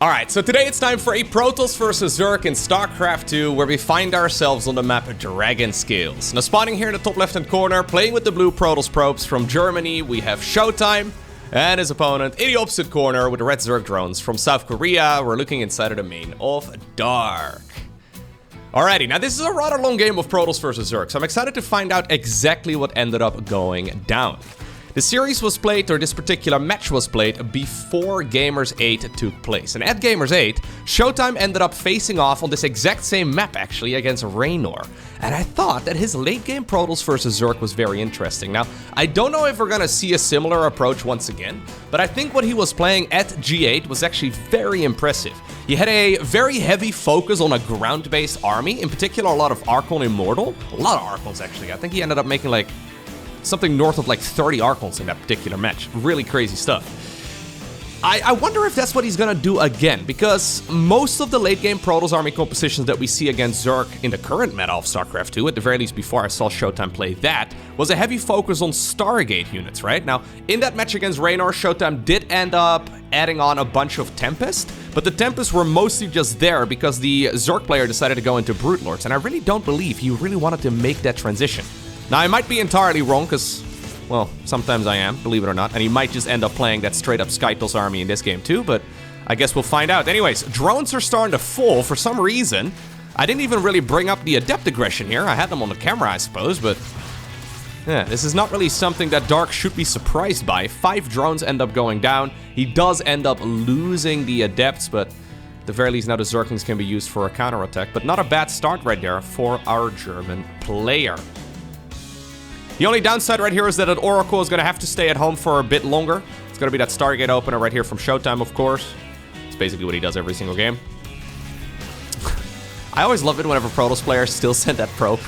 Alright, so today it's time for a Protoss vs Zerg in StarCraft 2, where we find ourselves on the map Dragon Scales. Now spawning here in the top left-hand corner, playing with the blue Protoss probes from Germany, we have ShoWTimE, and his opponent in the opposite corner with the red Zerg drones from South Korea. We're looking inside of the main of Dark. Alrighty, now this is a rather long game of Protoss vs Zerg, so I'm excited to find out exactly what ended up going down. The series was played, or this particular match was played, before Gamers 8 took place. And at Gamers 8, ShoWTimE ended up facing off on this exact same map, actually, against Raynor. And I thought that his late-game Protoss vs Zerg was very interesting. Now, I don't know if we're gonna see a similar approach once again, but I think what he was playing at G8 was actually very impressive. He had a very heavy focus on a ground-based army, in particular a lot of Archon Immortal. A lot of Archons, actually. I think he ended up making, like, something north of like 30 Archons in that particular match. Really crazy stuff. I wonder if that's what he's gonna do again, because most of the late game Protoss army compositions that we see against Zerg in the current meta of StarCraft 2, at the very least before I saw ShoWTimE play that, was a heavy focus on Stargate units, right? Now, in that match against Raynor, ShoWTimE did end up adding on a bunch of Tempest, but the Tempests were mostly just there because the Zerg player decided to go into Brute Lords, and I really don't believe he really wanted to make that transition. Now, I might be entirely wrong, because, well, sometimes I am, believe it or not, and he might just end up playing that straight-up Skytles army in this game too, but I guess we'll find out. Anyways, drones are starting to fall for some reason. I didn't even really bring up the Adept aggression here. I had them on the camera, I suppose, but yeah, this is not really something that Dark should be surprised by. 5 drones end up going down. He does end up losing the Adepts, but at the very least now the Zerglings can be used for a counterattack, but not a bad start right there for our German player. The only downside right here is that an Oracle is going to have to stay at home for a bit longer. It's going to be that Stargate opener right here from ShoWTimE, of course. It's basically what he does every single game. I always love it whenever Protoss players still send that probe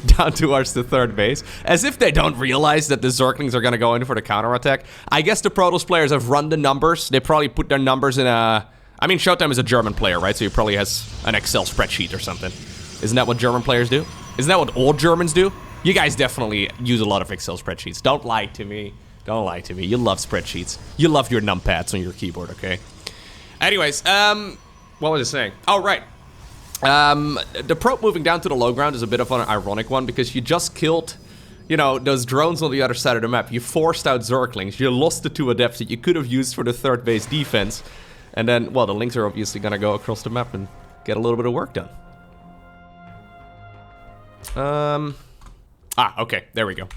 down towards the third base, as if they don't realize that the Zerglings are going to go in for the counterattack. I guess the Protoss players have run the numbers. They probably put their numbers in a... I mean, ShoWTimE is a German player, right? So he probably has an Excel spreadsheet or something. Isn't that what German players do? Isn't that what all Germans do? You guys definitely use a lot of Excel spreadsheets. Don't lie to me. Don't lie to me. You love spreadsheets. You love your numpads on your keyboard, okay? Anyways, what was I saying? Oh, right. The probe moving down to the low ground is a bit of an ironic one, because you just killed, you know, those drones on the other side of the map. You forced out Zerglings. You lost the 2 Adepts that you could have used for the third base defense. And then, well, the Lings are obviously going to go across the map and get a little bit of work done. Okay, there we go.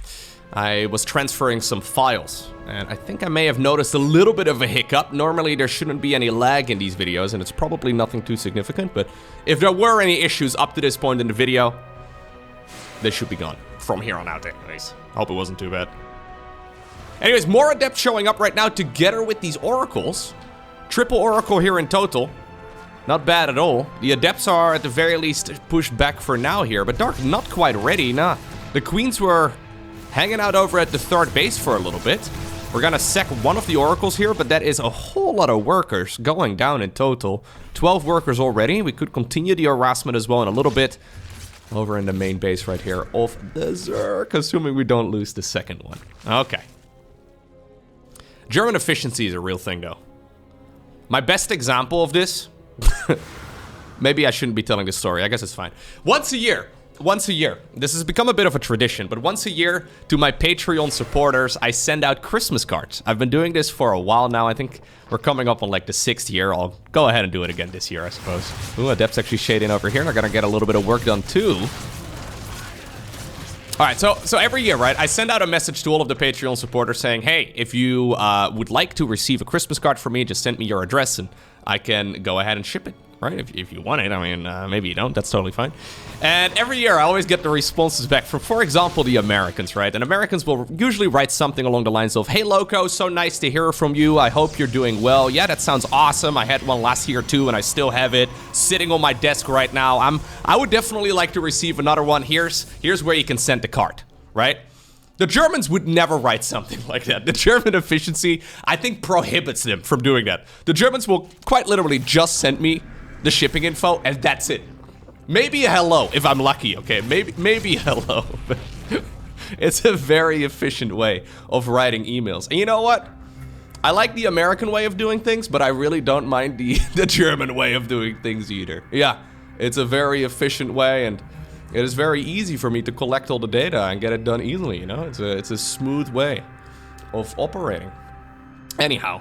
I was transferring some files, and I think I may have noticed a little bit of a hiccup. Normally there shouldn't be any lag in these videos, and it's probably nothing too significant, but if there were any issues up to this point in the video, they should be gone. From here on out, anyways. Hope it wasn't too bad. Anyways, more Adepts showing up right now together with these Oracles. Triple Oracle here in total. Not bad at all. The Adepts are at the very least pushed back for now here, but Dark not quite ready, nah. The Queens were hanging out over at the third base for a little bit. We're gonna sec one of the Oracles here, but that is a whole lot of workers going down in total. 12 workers already. We could continue the harassment as well in a little bit. Over in the main base right here of the Zerg, assuming we don't lose the second one. Okay. German efficiency is a real thing, though. My best example of this... Maybe I shouldn't be telling this story. I guess it's fine. Once a year, this has become a bit of a tradition, but once a year to my Patreon supporters, I send out Christmas cards. I've been doing this for a while now. I think we're coming up on like the 6th year. I'll go ahead and do it again this year, I suppose. Ooh, Adepts actually shading over here. They're gonna get a little bit of work done too. All right, so every year, right, I send out a message to all of the Patreon supporters saying, hey, if you would like to receive a Christmas card from me, just send me your address and I can go ahead and ship it, right? If you want it. I mean, maybe you don't. That's totally fine. And every year, I always get the responses back from, for example, the Americans, right? And Americans will usually write something along the lines of, hey, Lowko, so nice to hear from you. I hope you're doing well. Yeah, that sounds awesome. I had one last year, too, and I still have it sitting on my desk right now. I would definitely like to receive another one. Here's where you can send the card, right? The Germans would never write something like that. The German efficiency, I think, prohibits them from doing that. The Germans will quite literally just send me the shipping info, and that's it. Maybe a hello, if I'm lucky, okay? Maybe a hello. It's a very efficient way of writing emails. And you know what? I like the American way of doing things, but I really don't mind the German way of doing things either. Yeah, it's a very efficient way, and it is very easy for me to collect all the data and get it done easily, you know? It's a smooth way of operating. Anyhow.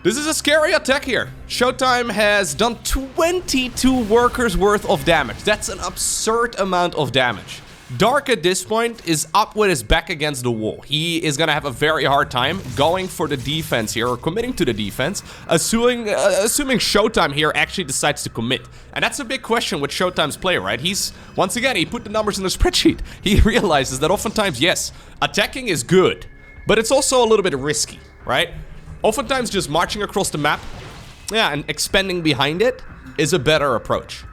This is a scary attack here. ShoWTimE has done 22 workers worth of damage. That's an absurd amount of damage. Dark at this point is up with his back against the wall. He is gonna have a very hard time going for the defense here, or committing to the defense, assuming ShoWTimE here actually decides to commit. And that's a big question with ShoWTimE's play, right? Once again, he put the numbers in the spreadsheet. He realizes that oftentimes, yes, attacking is good, but it's also a little bit risky, right? Oftentimes just marching across the map, yeah, and expanding behind it is a better approach.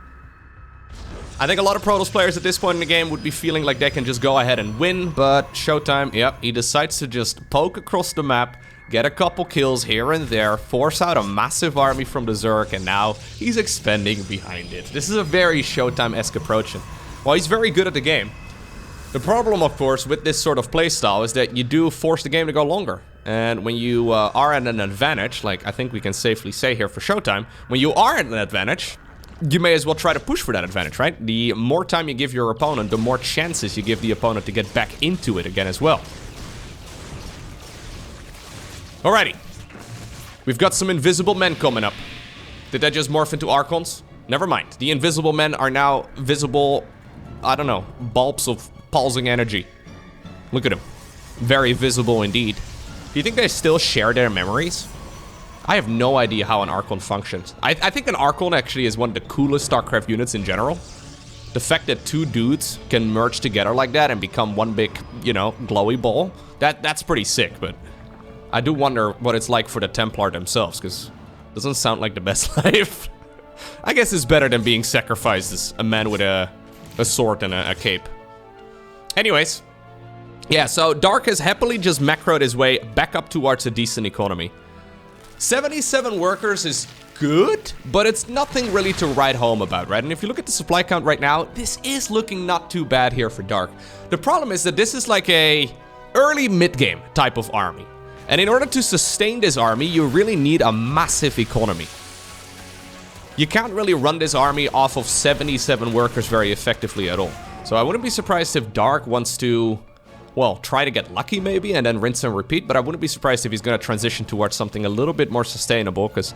I think a lot of Protoss players at this point in the game would be feeling like they can just go ahead and win, but ShoWTimE, yep, he decides to just poke across the map, get a couple kills here and there, force out a massive army from the Zerg, and now he's expanding behind it. This is a very ShoWTimE-esque approach, and while he's very good at the game, the problem, of course, with this sort of playstyle is that you do force the game to go longer. And when you are at an advantage, like I think we can safely say here for ShoWTimE, when you are at an advantage, you may as well try to push for that advantage, right? The more time you give your opponent, the more chances you give the opponent to get back into it again as well. Alrighty. We've got some invisible men coming up. Did that just morph into Archons? Never mind. The invisible men are now visible, I don't know, bulbs of pulsing energy. Look at them. Very visible indeed. Do you think they still share their memories? I have no idea how an Archon functions. I think an Archon actually is one of the coolest StarCraft units in general. The fact that two dudes can merge together like that and become one big, you know, glowy ball, that's pretty sick, but I do wonder what it's like for the Templar themselves, because it doesn't sound like the best life. I guess it's better than being sacrificed as a man with a sword and a cape. Anyways. Yeah, so Dark has happily just macroed his way back up towards a decent economy. 77 workers is good, but it's nothing really to write home about, right? And if you look at the supply count right now, this is looking not too bad here for Dark. The problem is that this is like a early mid-game type of army. And in order to sustain this army, you really need a massive economy. You can't really run this army off of 77 workers very effectively at all. So I wouldn't be surprised if Dark wants to, well, try to get lucky maybe and then rinse and repeat, but I wouldn't be surprised if he's going to transition towards something a little bit more sustainable, because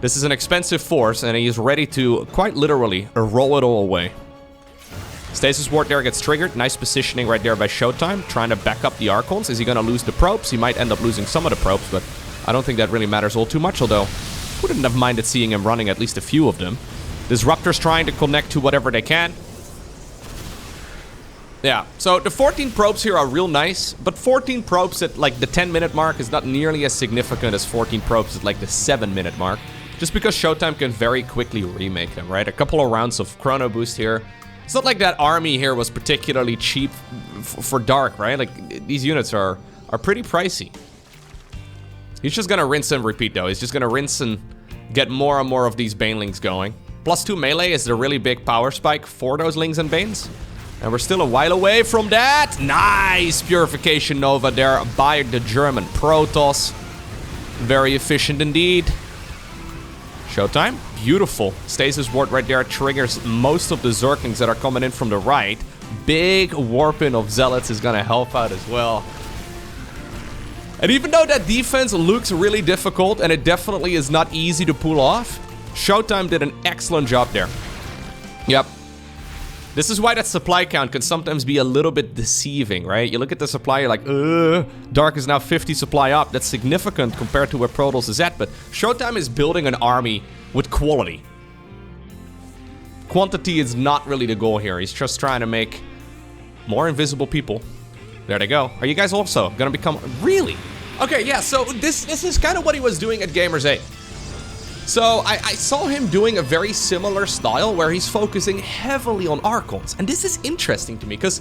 this is an expensive force and he's ready to, quite literally, roll it all away. Stasis Ward there gets triggered. Nice positioning right there by ShoWTimE, trying to back up the Archons. Is he going to lose the probes? He might end up losing some of the probes, but I don't think that really matters all too much, although wouldn't have minded seeing him running at least a few of them. Disruptors trying to connect to whatever they can. Yeah, so the 14 probes here are real nice, but 14 probes at like the 10-minute mark is not nearly as significant as 14 probes at like the 7-minute mark. Just because ShoWTimE can very quickly remake them, right? A couple of rounds of chrono boost here. It's not like that army here was particularly cheap for Dark, right? Like, these units are pretty pricey. He's just gonna rinse and repeat though. He's just gonna rinse and get more and more of these Banelings going. +2 melee is the really big power spike for those Lings and Banes. And we're still a while away from that. Nice Purification Nova there by the German Protoss. Very efficient indeed. ShoWTimE, beautiful. Stasis Ward right there triggers most of the Zerglings that are coming in from the right. Big warping of Zealots is gonna help out as well. And even though that defense looks really difficult, and it definitely is not easy to pull off, ShoWTimE did an excellent job there. Yep. This is why that supply count can sometimes be a little bit deceiving, right? You look at the supply, you're like, Dark is now 50 supply up. That's significant compared to where Protoss is at, but ShoWTimE is building an army with quality. Quantity is not really the goal here. He's just trying to make more invisible people. There they go. Are you guys also gonna become... Really? Okay, yeah, so this is kind of what he was doing at Gamers 8. So I saw him doing a very similar style where he's focusing heavily on Archons. And this is interesting to me because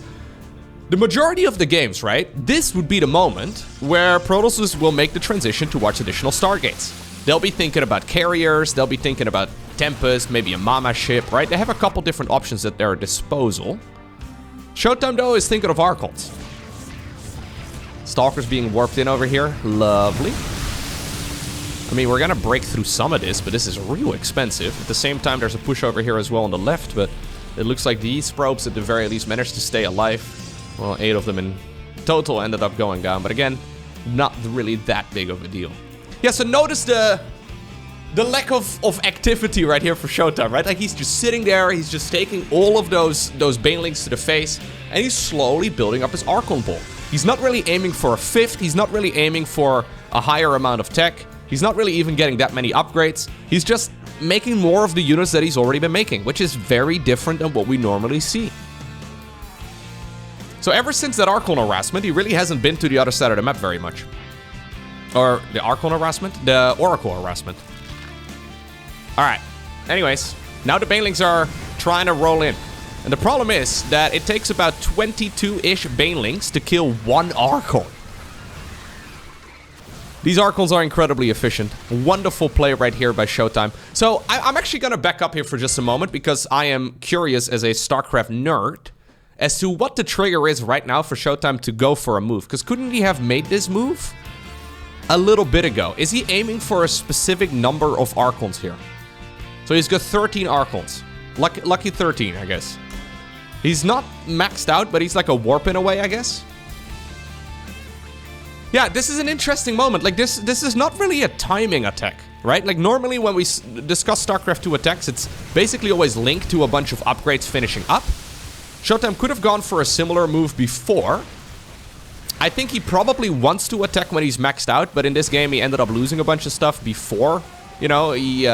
the majority of the games, right? This would be the moment where Protoss will make the transition towards additional Stargates. They'll be thinking about carriers, they'll be thinking about Tempest, maybe a Mama ship, right? They have a couple different options at their disposal. ShoWTimE though is thinking of Archons. Stalkers being warped in over here. Lovely. I mean, we're gonna break through some of this, but this is real expensive. At the same time, there's a push over here as well on the left, but it looks like these probes at the very least managed to stay alive. Well, 8 of them in total ended up going down, but again, not really that big of a deal. Yeah, so notice the lack of activity right here for ShoWTimE, right? Like, he's just sitting there, he's just taking all of those banelings to the face, and he's slowly building up his Archon ball. He's not really aiming for a 5th, he's not really aiming for a higher amount of tech, he's not really even getting that many upgrades, he's just making more of the units that he's already been making, which is very different than what we normally see. So ever since that Archon harassment, he really hasn't been to the other side of the map very much. Or the Archon harassment? The Oracle harassment. Alright, anyways, now the banelings are trying to roll in. And the problem is that it takes about 22-ish banelings to kill one Archon. These Archons are incredibly efficient. Wonderful play right here by ShoWTimE. So I'm actually going to back up here for just a moment because I am curious as a StarCraft nerd as to what the trigger is right now for ShoWTimE to go for a move. Because couldn't he have made this move a little bit ago? Is he aiming for a specific number of Archons here? So he's got 13 Archons. Lucky 13, I guess. He's not maxed out, but he's like a warp in a way, I guess. Yeah, this is an interesting moment. Like, this is not really a timing attack, right? Like, normally when we discuss StarCraft 2 attacks, it's basically always linked to a bunch of upgrades finishing up. ShoWTimE could have gone for a similar move before. I think he probably wants to attack when he's maxed out, but in this game he ended up losing a bunch of stuff before. You know, he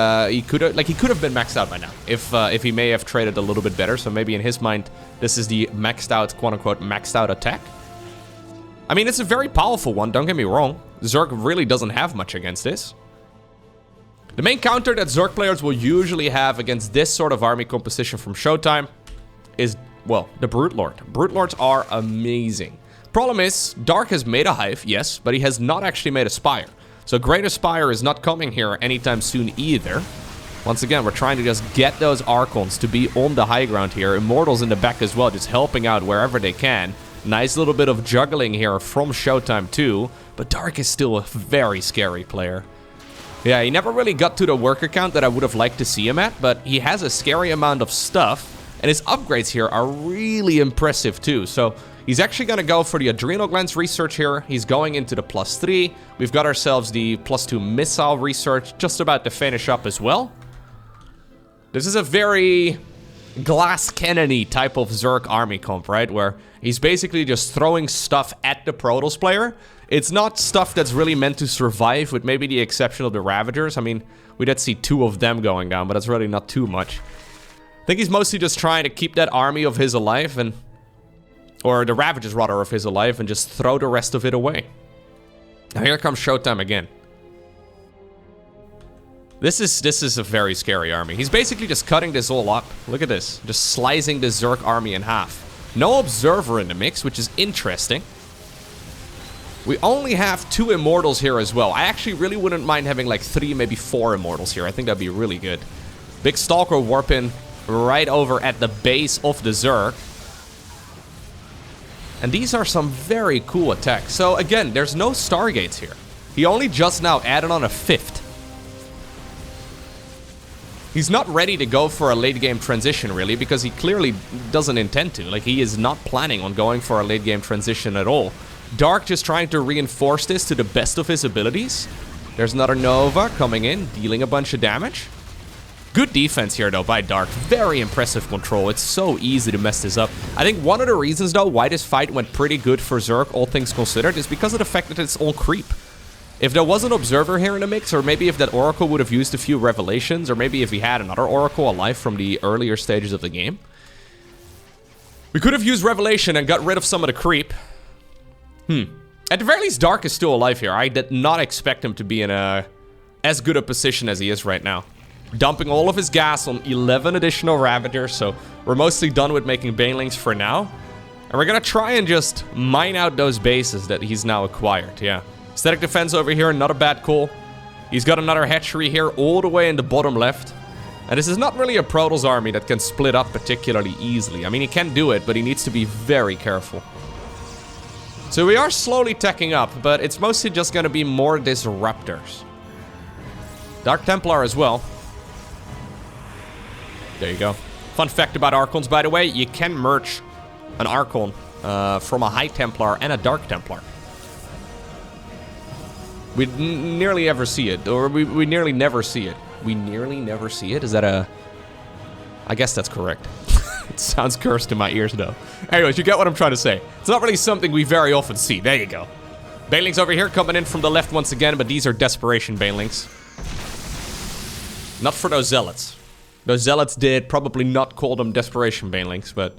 could have been maxed out by now if he may have traded a little bit better. So maybe in his mind, this is the maxed out, quote unquote, maxed out attack. I mean, it's a very powerful one, don't get me wrong. Zerg really doesn't have much against this. The main counter that Zerg players will usually have against this sort of army composition from ShoWTimE is, well, the Brute Lord. Brute Lords are amazing. Problem is, Dark has made a hive, yes, but he has not actually made a spire. So Greater Spire is not coming here anytime soon either. Once again, we're trying to just get those Archons to be on the high ground here. Immortals in the back as well, just helping out wherever they can. Nice little bit of juggling here from ShoWTimE too, but Dark is still a very scary player. Yeah, he never really got to the worker count that I would have liked to see him at, but he has a scary amount of stuff, and his upgrades here are really impressive too. So he's actually going to go for the Adrenal Glands research here. He's going into the +3. We've got ourselves the +2 missile research just about to finish up as well. This is a very glass cannon-y type of Zerg army comp, right? Where he's basically just throwing stuff at the Protoss player. It's not stuff that's really meant to survive, with maybe the exception of the Ravagers. I mean, we did see 2 of them going down, but that's really not too much. I think he's mostly just trying to keep that army of his alive, and or the Ravagers rather of his alive, and just throw the rest of it away. Now here comes ShoWTimE again. This is a very scary army. He's basically just cutting this all up. Look at this. Just slicing the Zerg army in half. No Observer in the mix, which is interesting. We only have 2 Immortals here as well. I actually really wouldn't mind having like 3, maybe 4 Immortals here. I think that'd be really good. Big Stalker warp in right over at the base of the Zerg. And these are some very cool attacks. So again, there's no Stargates here. He only just now added on a 5th. He's not ready to go for a late game transition really, because he clearly doesn't intend to. Like, he is not planning on going for a late game transition at all. Dark just trying to reinforce this to the best of his abilities. There's another Nova coming in, dealing a bunch of damage. Good defense here though by Dark. Very impressive control. It's so easy to mess this up. I think one of the reasons though why this fight went pretty good for Zerg, all things considered, is because of the fact that it's all creep. If there was an Observer here in the mix, or maybe if that Oracle would have used a few Revelations, or maybe if he had another Oracle alive from the earlier stages of the game, we could have used Revelation and got rid of some of the creep. At the very least, Dark is still alive here. I did not expect him to be in as good a position as he is right now. Dumping all of his gas on 11 additional Ravagers, so we're mostly done with making Banelings for now. And we're gonna try and just mine out those bases that he's now acquired, yeah. Static defense over here, not a bad call. He's got another hatchery here all the way in the bottom left. And this is not really a Protoss army that can split up particularly easily. I mean, he can do it, but he needs to be very careful. So we are slowly teching up, but it's mostly just gonna be more disruptors. Dark Templar as well. There you go. Fun fact about Archons, by the way, you can merge an Archon from a High Templar and a Dark Templar. We nearly ever see it, or we nearly never see it. We nearly never see it? Is that a... I guess that's correct. It sounds cursed in my ears, though. Anyways, you get what I'm trying to say. It's not really something we very often see. There you go. Banelings over here coming in from the left once again, but these are Desperation Banelings. Not for those Zealots. Those Zealots did probably not call them Desperation Banelings, but...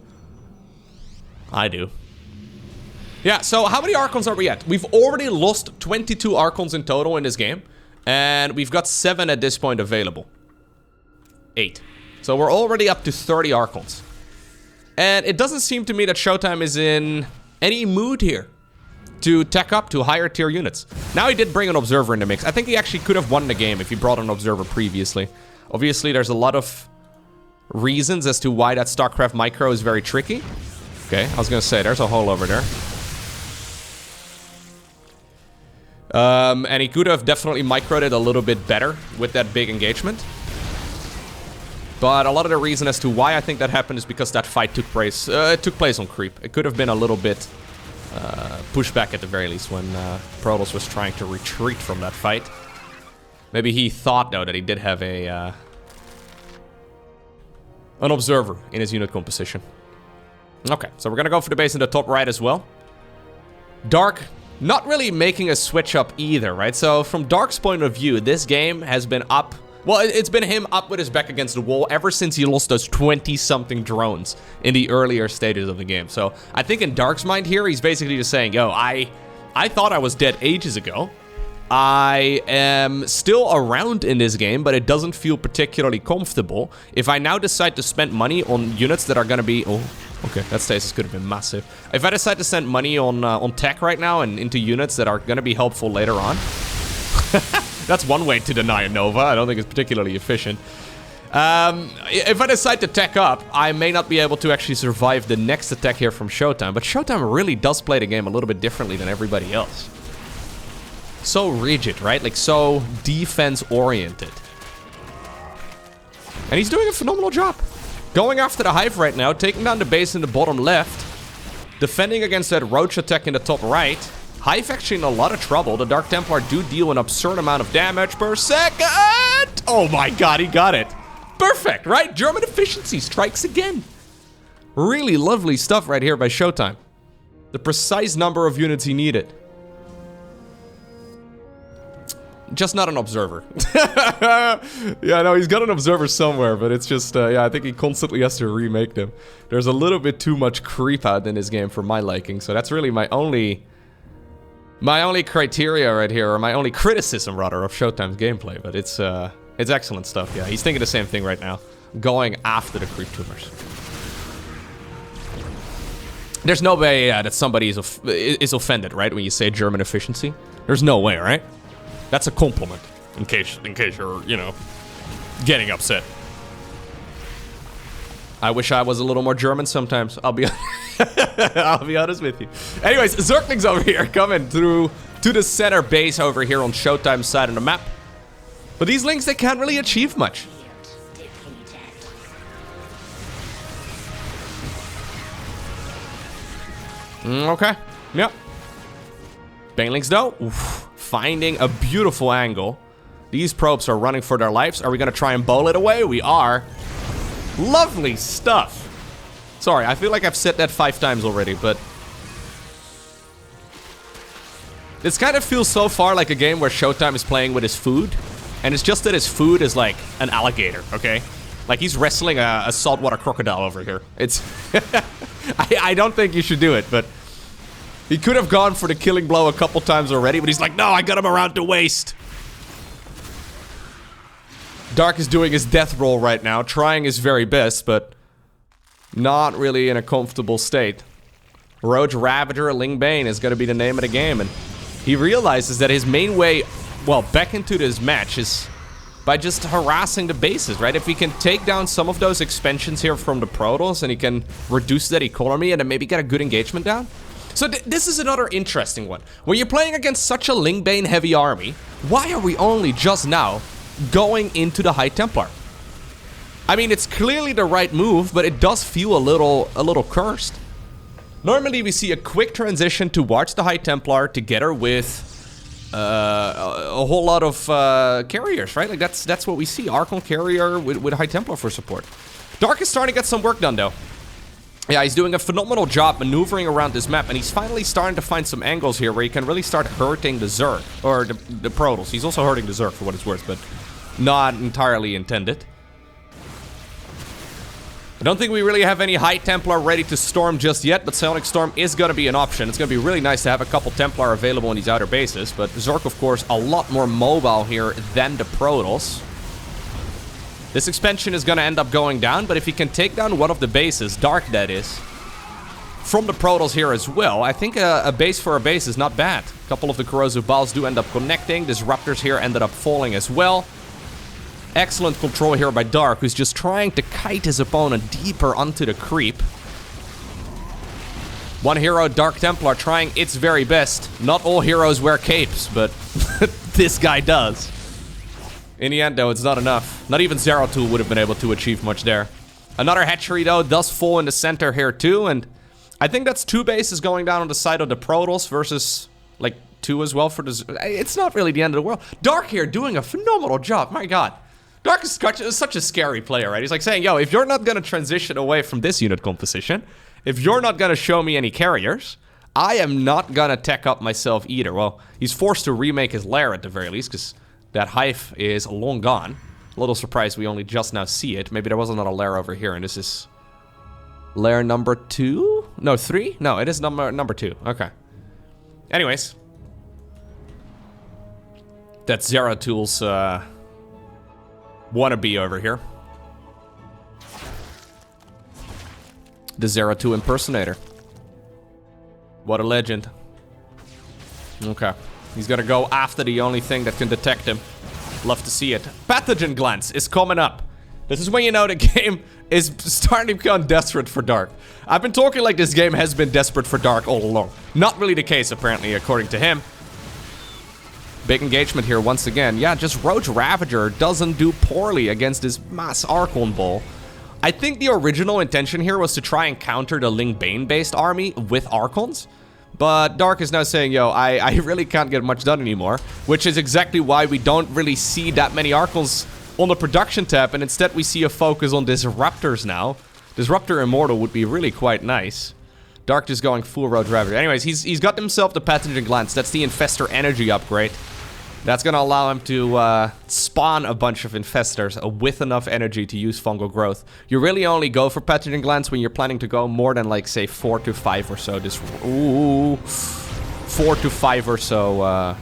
I do. Yeah, so how many Archons are we at? We've already lost 22 Archons in total in this game. And we've got 7 at this point available. 8. So we're already up to 30 Archons. And it doesn't seem to me that ShoWTimE is in any mood here to tech up to higher tier units. Now he did bring an Observer in the mix. I think he actually could have won the game if he brought an Observer previously. Obviously, there's a lot of reasons as to why that StarCraft micro is very tricky. Okay, I was gonna say, there's a hole over there. And he could have definitely microed it a little bit better with that big engagement. But a lot of the reason as to why I think that happened is because that fight took place on creep. It could have been a little bit pushed back at the very least when Protoss was trying to retreat from that fight. Maybe he thought, though, that he did have a an Observer in his unit composition. Okay, so we're gonna go for the base in the top right as well. Dark, not really making a switch up either, right? So from Dark's point of view, this game has been up... Well, it's been him up with his back against the wall ever since he lost those 20-something drones in the earlier stages of the game. So I think in Dark's mind here, he's basically just saying, yo, I thought I was dead ages ago. I am still around in this game, but it doesn't feel particularly comfortable. If I now decide to spend money on units that are going to be... Oh, okay, that stasis could have been massive. If I decide to spend money on tech right now and into units that are going to be helpful later on... That's one way to deny a Nova. I don't think it's particularly efficient. If I decide to tech up, I may not be able to actually survive the next attack here from ShoWTimE. But ShoWTimE really does play the game a little bit differently than everybody else. So rigid, right? Like, so defense-oriented. And he's doing a phenomenal job. Going after the Hive right now, taking down the base in the bottom left. Defending against that Roach attack in the top right. Hive actually in a lot of trouble. The Dark Templar do deal an absurd amount of damage per second. Oh my god, he got it. Perfect, right? German efficiency strikes again. Really lovely stuff right here by ShoWTimE. The precise number of units he needed. Just not an Observer. Yeah, no, he's got an Observer somewhere, but it's just, yeah, I think he constantly has to remake them. There's a little bit too much creep out in this game for my liking, so that's really my only criteria right here, or my only criticism, rather, of ShoWTimE's gameplay, but it's excellent stuff, yeah. He's thinking the same thing right now, going after the creep tumors. There's no way that somebody is offended, right, when you say German efficiency? There's no way, right? That's a compliment, in case you're, you know, getting upset. I wish I was a little more German sometimes. I'll be honest with you. Anyways, Zerglings over here coming through to the center base over here on ShoWTimE's side of the map. But these Lings, they can't really achieve much. Okay. Yep. Banelings though, oof, finding a beautiful angle. These probes are running for their lives. Are we gonna try and bowl it away? We are. Lovely stuff. Sorry, I feel like I've said that 5 times already, but... This kind of feels so far like a game where ShoWTimE is playing with his food. And it's just that his food is like an alligator, okay? Like he's wrestling a saltwater crocodile over here. It's... I don't think you should do it, but... He could have gone for the killing blow a couple times already, but he's like, no, I got him around to waste. Dark is doing his death roll right now, trying his very best, but not really in a comfortable state. Roach Ravager Lingbane is going to be the name of the game, and he realizes that his main way, well, back into this match is by just harassing the bases, right? If he can take down some of those expansions here from the Protoss, and he can reduce that economy and then maybe get a good engagement down, So this is another interesting one. When you're playing against such a Lingbane heavy army, why are we only just now going into the High Templar? I mean, it's clearly the right move, but it does feel a little cursed. Normally we see a quick transition towards the High Templar together with a whole lot of carriers, right? Like that's what we see. Archon carrier with High Templar for support. Dark is starting to get some work done though. Yeah, he's doing a phenomenal job maneuvering around this map, and he's finally starting to find some angles here where he can really start hurting the Zerg, or the Protoss. He's also hurting the Zerg for what it's worth, but not entirely intended. I don't think we really have any High Templar ready to storm just yet, but Psionic Storm is going to be an option. It's going to be really nice to have a couple Templar available in these outer bases, but Zerg, of course, a lot more mobile here than the Protoss. This expansion is going to end up going down, but if he can take down one of the bases, Dark that is, from the Protoss here as well, I think a base for a base is not bad. A couple of the Corrosive Balls do end up connecting. Disruptors here ended up falling as well. Excellent control here by Dark, who's just trying to kite his opponent deeper onto the creep. One hero, Dark Templar, trying its very best. Not all heroes wear capes, but this guy does. In the end, though, it's not enough. Not even Zeratul would have been able to achieve much there. Another hatchery, though, does fall in the center here, too. And I think that's 2 bases going down on the side of the Protoss versus, like, 2 as well for the... It's not really the end of the world. Dark here doing a phenomenal job. My god. Dark is such a scary player, right? He's like saying, yo, if you're not going to transition away from this unit composition, if you're not going to show me any carriers, I am not going to tech up myself either. Well, he's forced to remake his lair at the very least, because... that hive is long gone. A little surprised we only just now see it. Maybe there was another lair over here, and this is lair number 2? No, 3? No, it is number 2. Okay. Anyways. That's Zeratul's wannabe over here. The Zeratul impersonator. What a legend. Okay. He's gonna go after the only thing that can detect him. Love to see it. Pathogen Glance is coming up. This is when you know the game is starting to become desperate for Dark. I've been talking like this game has been desperate for Dark all along. Not really the case, apparently, according to him. Big engagement here once again. Yeah, just Roach Ravager doesn't do poorly against this Mass Archon ball. I think the original intention here was to try and counter the Lingbane-based army with Archons. But Dark is now saying, yo, I really can't get much done anymore. Which is exactly why we don't really see that many Archons on the production tab. And instead we see a focus on Disruptors now. Disruptor Immortal would be really quite nice. Dark just going full Road Ravager. Anyways, he's got himself the Pathogen Glance. That's the Infestor Energy upgrade. That's gonna allow him to spawn a bunch of Infestors with enough energy to use Fungal Growth. You really only go for Pathogen Glance when you're planning to go more than, like, say, 4 to 5 or so. Ooh, 4 to 5 or so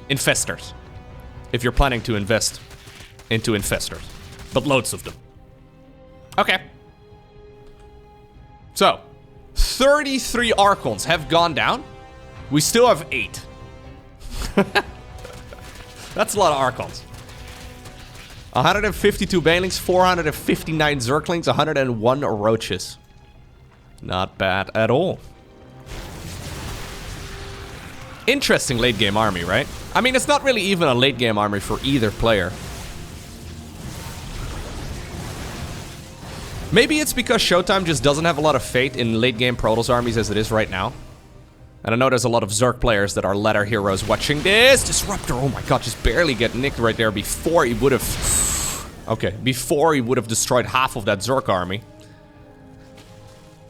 Infestors. If you're planning to invest into Infestors. But loads of them. Okay. So, 33 Archons have gone down. We still have 8. That's a lot of Archons. 152 Banelings, 459 Zerglings, 101 Roaches. Not bad at all. Interesting late game army, right? I mean, it's not really even a late game army for either player. Maybe it's because ShoWTimE just doesn't have a lot of faith in late game Protoss armies as it is right now. And I know there's a lot of Zerg players that are ladder heroes watching this. Disruptor, oh my god, just barely get nicked right there before he would have... Okay, before he would have destroyed half of that Zerg army.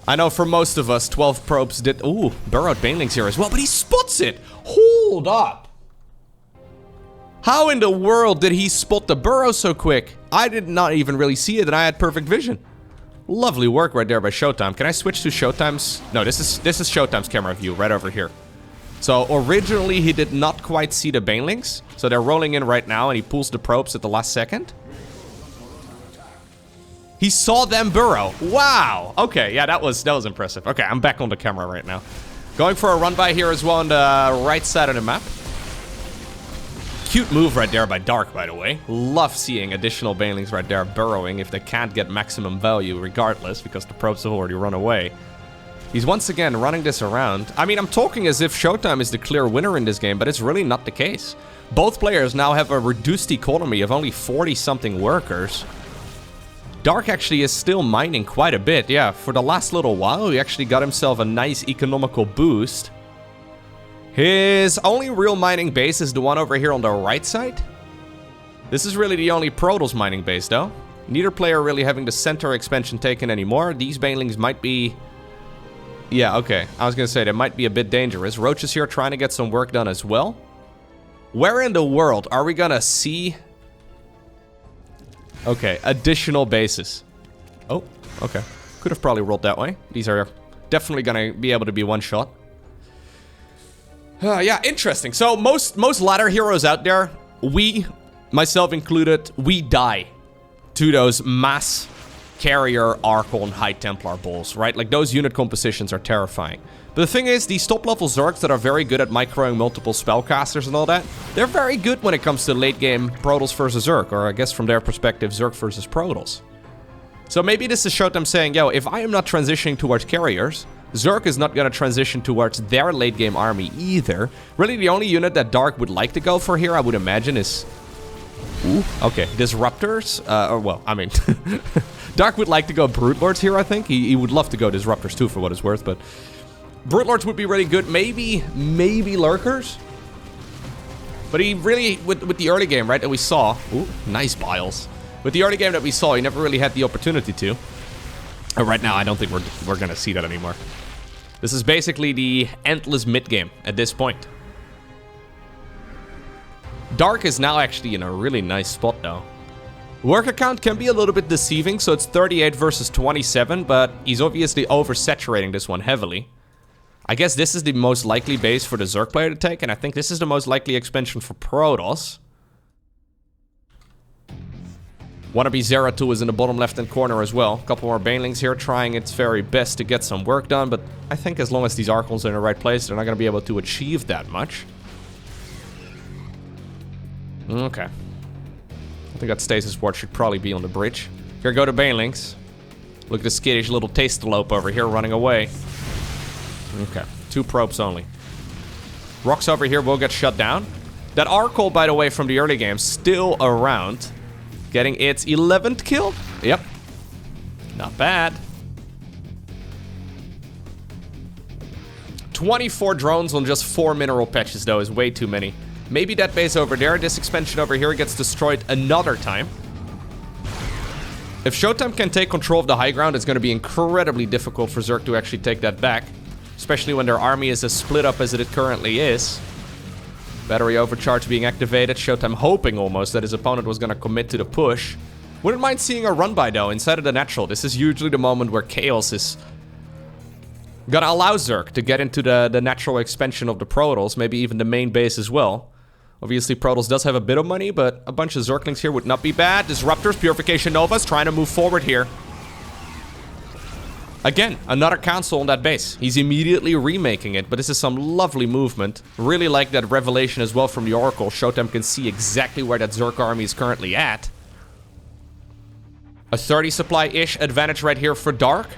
I know for most of us, 12 probes did... Ooh, burrowed Banelings here as well, but he spots it! Hold up! How in the world did he spot the burrow so quick? I did not even really see it, and I had perfect vision. Lovely work right there by ShoWTimE. Can I switch to ShoWTimE's? No, this is ShoWTimE's camera view right over here. So originally he did not quite see the Banelings. So they're rolling in right now and he pulls the probes at the last second. He saw them burrow. Wow. Okay, yeah, that was impressive. Okay, I'm back on the camera right now. Going for a run by here as well on the right side of the map. Cute move right there by Dark, by the way. Love seeing additional Banelings right there burrowing if they can't get maximum value regardless, because the probes have already run away. He's once again running this around. I mean, I'm talking as if ShoWTimE is the clear winner in this game, but it's really not the case. Both players now have a reduced economy of only 40-something workers. Dark actually is still mining quite a bit. Yeah, for the last little while, he actually got himself a nice economical boost. His only real mining base is the one over here on the right side. This is really the only Protoss mining base, though. Neither player really having the center expansion taken anymore. These banelings might be... Yeah, okay. I was gonna say, that might be a bit dangerous. Roach is here trying to get some work done as well. Where in the world are we gonna see... Okay, additional bases. Oh, okay. Could have probably rolled that way. These are definitely gonna be able to be one-shot. Yeah, interesting. So, most ladder heroes out there, we, myself included, we die to those mass... Carrier, Archon, High Templar balls, right? Like, those unit compositions are terrifying. But the thing is, these top-level Zergs that are very good at microing multiple spellcasters and all that, they're very good when it comes to late-game Protoss versus Zerg, or I guess from their perspective, Zerg versus Protoss. So maybe this is ShoWTimE saying, yo, if I am not transitioning towards carriers, Zerg is not going to transition towards their late-game army either. Really, the only unit that Dark would like to go for here, I would imagine, is... Ooh, okay, Disruptors, or well, I mean... Dark would like to go Brute Lords here, I think. He would love to go Disruptors too, for what it's worth, but... Brute Lords would be really good. Maybe Lurkers? But he really, with the early game, right, that we saw... Ooh, nice Biles. With the early game that we saw, he never really had the opportunity to. Right now, I don't think we're gonna see that anymore. This is basically the endless mid-game at this point. Dark is now actually in a really nice spot, though. Worker count can be a little bit deceiving, so it's 38 versus 27, but he's obviously oversaturating this one heavily. I guess this is the most likely base for the Zerg player to take, and I think this is the most likely expansion for Protoss. Wannabe Zeratul is in the bottom left-hand corner as well. A couple more banelings here trying its very best to get some work done, but I think as long as these Archons are in the right place, they're not going to be able to achieve that much. Okay. I think that Stasis Ward should probably be on the bridge. Here go the banelings. Look at the skittish little Tastalope over here running away. Okay, 2 probes only. Rocks over here will get shut down. That Archon, by the way, from the early game, still around. Getting its 11th kill. Yep. Not bad. 24 drones on just 4 mineral patches, though, is way too many. Maybe that base over there, this expansion over here, gets destroyed another time. If ShoWTimE can take control of the high ground, it's going to be incredibly difficult for Zerg to actually take that back. Especially when their army is as split up as it currently is. Battery overcharge being activated. ShoWTimE hoping almost that his opponent was going to commit to the push. Wouldn't mind seeing a run by, though, inside of the natural. This is usually the moment where Chaos is gonna allow Zerg to get into the natural expansion of the Protoss. Maybe even the main base as well. Obviously, Protoss does have a bit of money, but a bunch of Zerglings here would not be bad. Disruptors, Purification Novas, trying to move forward here. Again, another council on that base. He's immediately remaking it, but this is some lovely movement. Really like that revelation as well from the Oracle. ShoWTimE can see exactly where that Zerg army is currently at. A 30 supply-ish advantage right here for Dark.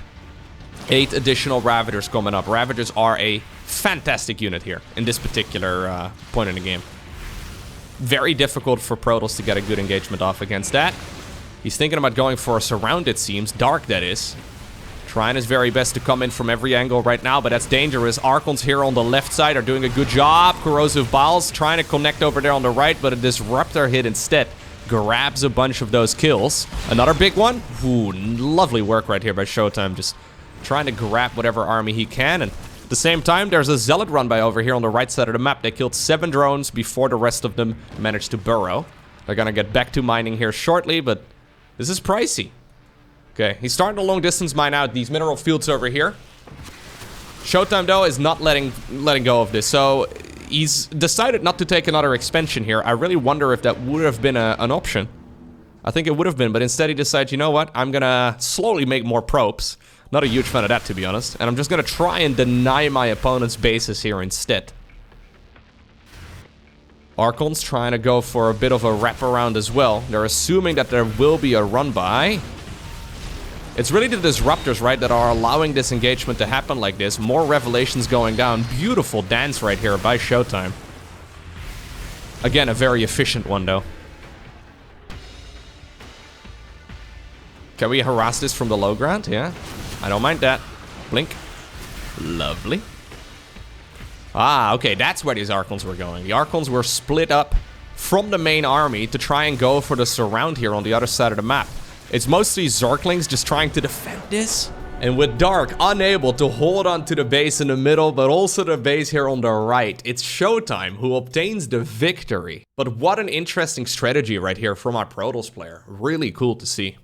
8 additional Ravagers coming up. Ravagers are a fantastic unit here in this particular point in the game. Very difficult for Protoss to get a good engagement off against that. He's thinking about going for a surround, it seems. Dark, that is. Trying his very best to come in from every angle right now, but that's dangerous. Archons here on the left side are doing a good job. Corrosive Biles trying to connect over there on the right, but a Disruptor hit instead grabs a bunch of those kills. Another big one. Ooh, lovely work right here by ShoWTimE. Just trying to grab whatever army he can, and at the same time, there's a Zealot run by over here on the right side of the map. They killed 7 drones before the rest of them managed to burrow. They're gonna get back to mining here shortly, but this is pricey. Okay, he's starting to long distance mine out these mineral fields over here. ShoWTimE, though, is not letting go of this, so he's decided not to take another expansion here. I really wonder if that would have been an option. I think it would have been, but instead he decides, you know what, I'm gonna slowly make more probes. Not a huge fan of that, to be honest. And I'm just gonna try and deny my opponent's bases here instead. Archon's trying to go for a bit of a wraparound as well. They're assuming that there will be a run by. It's really the disruptors, right, that are allowing this engagement to happen like this. More revelations going down. Beautiful dance right here by ShoWTimE. Again, a very efficient one, though. Can we harass this from the low ground? Yeah. I don't mind that. Blink. Lovely. Ah, okay, that's where these Archons were going. The Archons were split up from the main army to try and go for the surround here on the other side of the map. It's mostly Zerglings just trying to defend this. And with Dark unable to hold on to the base in the middle, but also the base here on the right, it's ShoWTimE who obtains the victory. But what an interesting strategy right here from our Protoss player. Really cool to see.